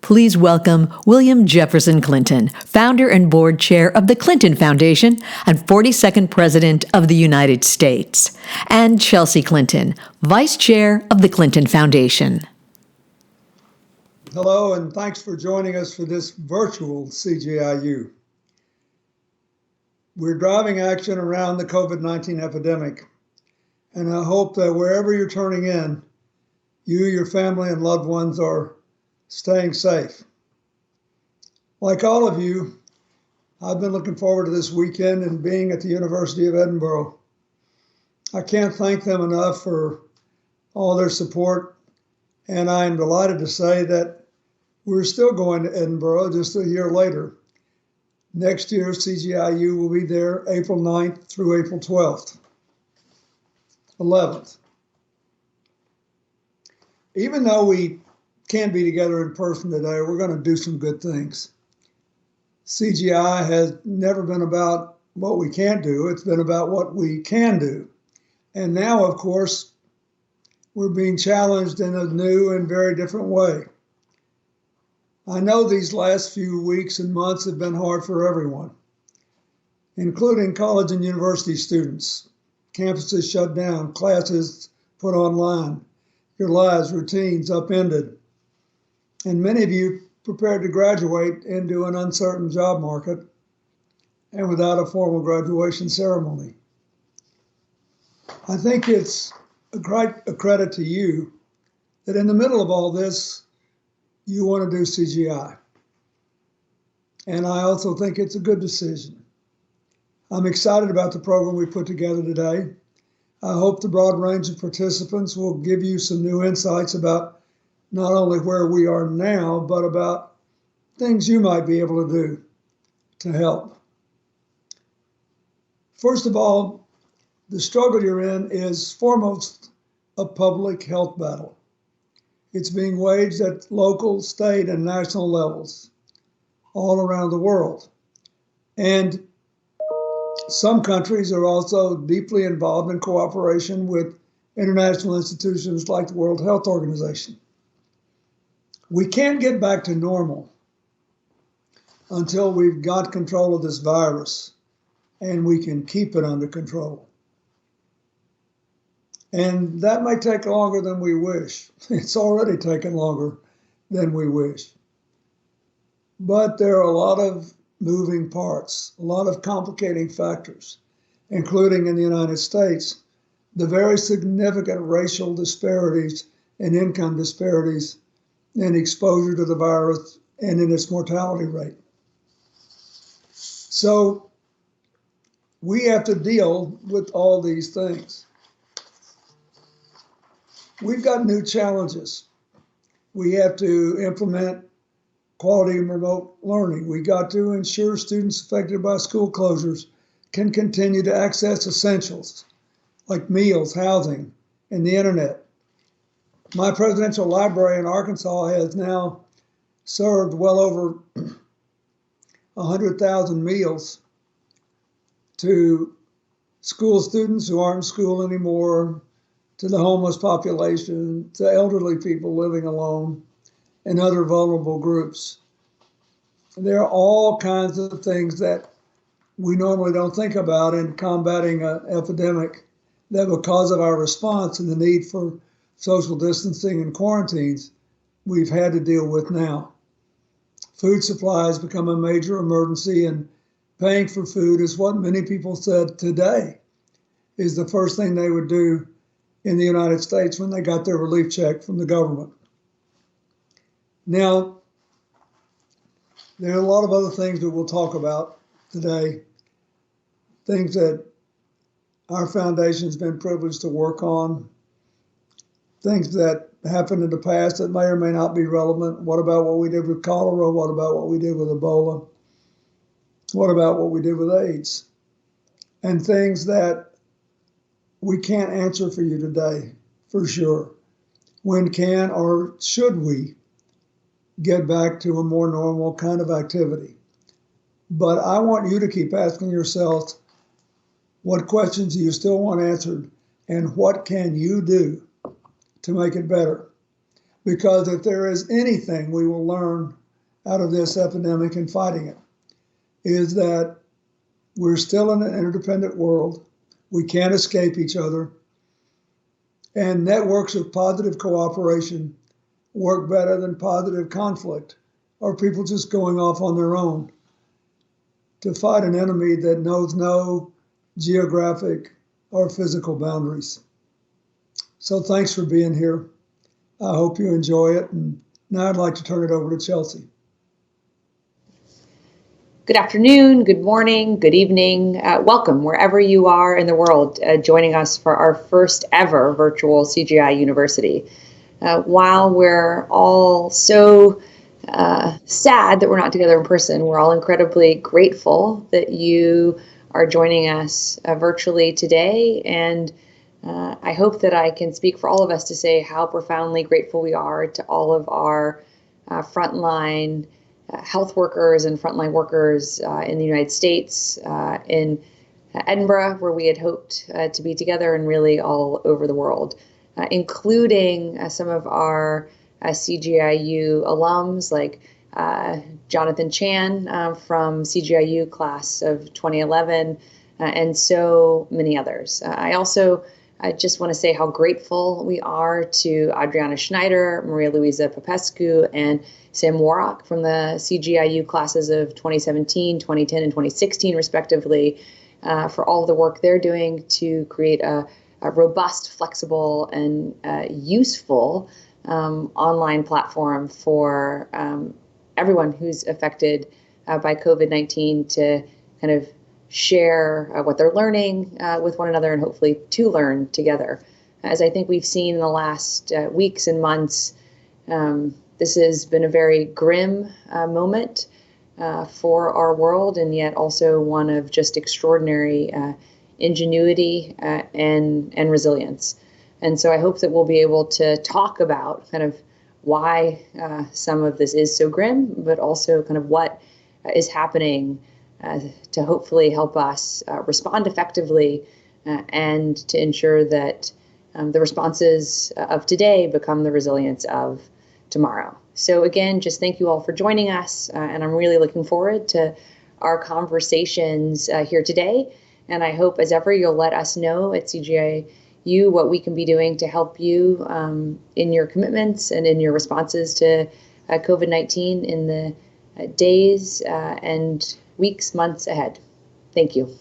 Please welcome William Jefferson Clinton, founder and board chair of the Clinton Foundation and 42nd President of the United States, and Chelsea Clinton, vice chair of the Clinton Foundation. Hello, and thanks for joining us for this virtual CGI U. We're driving action around the COVID-19 epidemic, and I hope that wherever you're turning in, you, your family, and loved ones are staying safe. Like all of you, I've been looking forward to this weekend and being at the University of Edinburgh. I can't thank them enough for all their support, and I am delighted to say that we're still going to Edinburgh just a year later. Next year, CGI U will be there April 9th through April 11th. Even though we can't be together in person today, we're going to do some good things. CGI has never been about what we can't do. It's been about what we can do. And now, of course, we're being challenged in a new and very different way. I know these last few weeks and months have been hard for everyone, including college and university students. Campuses shut down, classes put online, your lives, routines upended, and many of you prepared to graduate into an uncertain job market and without a formal graduation ceremony. I think it's a credit to you that in the middle of all this, you want to do CGI. And I also think it's a good decision. I'm excited about the program we put together today. I hope the broad range of participants will give you some new insights about not only where we are now, but about things you might be able to do to help. First of all, the struggle you're in is foremost a public health battle. It's being waged at local, state, and national levels all around the world. And some countries are also deeply involved in cooperation with international institutions like the World Health Organization. We can't get back to normal until we've got control of this virus and we can keep it under control. And that may take longer than we wish. It's already taken longer than we wish. But there are a lot of moving parts, a lot of complicating factors, including in the United States, the very significant racial disparities and income disparities in exposure to the virus and in its mortality rate. So we have to deal with all these things. We've got new challenges. We have to implement quality and remote learning. We got to ensure students affected by school closures can continue to access essentials like meals, housing, and the internet. My presidential library in Arkansas has now served well over 100,000 meals to school students who aren't in school anymore, to the homeless population, to elderly people living alone, and other vulnerable groups. There are all kinds of things that we normally don't think about in combating an epidemic that, because of our response and the need for social distancing and quarantines, we've had to deal with now. Food supply has become a major emergency, and paying for food is what many people said today is the first thing they would do in the United States when they got their relief check from the government. Now, there are a lot of other things that we'll talk about today, things that our foundation's been privileged to work on, things that happened in the past that may or may not be relevant. What about what we did with cholera? What about what we did with Ebola? What about what we did with AIDS? And things that we can't answer for you today, for sure. When can or should we get back to a more normal kind of activity? But I want you to keep asking yourselves, what questions do you still want answered, and what can you do to make it better? because if there is anything we will learn out of this epidemic and fighting it, is that we're still in an interdependent world. We can't escape each other. And networks of positive cooperation work better than positive conflict, or people just going off on their own to fight an enemy that knows no geographic or physical boundaries. So thanks for being here. I hope you enjoy it. And now I'd like to turn it over to Chelsea. Good afternoon, good morning, good evening. Welcome wherever you are in the world joining us for our first ever virtual CGI University. While we're all so sad that we're not together in person, we're all incredibly grateful that you are joining us virtually today. And I hope that I can speak for all of us to say how profoundly grateful we are to all of our frontline health workers and frontline workers in the United States, in Edinburgh, where we had hoped to be together, and really all over the world, including some of our CGI U alums like Jonathan Chan from CGI U class of 2011, and so many others. I just want to say how grateful we are to Adriana Schneider, Maria Luisa Popescu, and Sam Warrock from the CGI U classes of 2017, 2010, and 2016, respectively, for all of the work they're doing to create a robust, flexible, and useful online platform for everyone who's affected by COVID-19 to kind of share what they're learning with one another, and hopefully to learn together. As I think we've seen in the last weeks and months, this has been a very grim moment for our world, and yet also one of just extraordinary ingenuity and resilience. And so I hope that we'll be able to talk about kind of why some of this is so grim, but also kind of what is happening to hopefully help us respond effectively and to ensure that the responses of today become the resilience of tomorrow. So again, just thank you all for joining us, and I'm really looking forward to our conversations here today. And I hope, as ever, you'll let us know at CGI U what we can be doing to help you in your commitments and in your responses to COVID-19 in the days and weeks, months ahead. Thank you.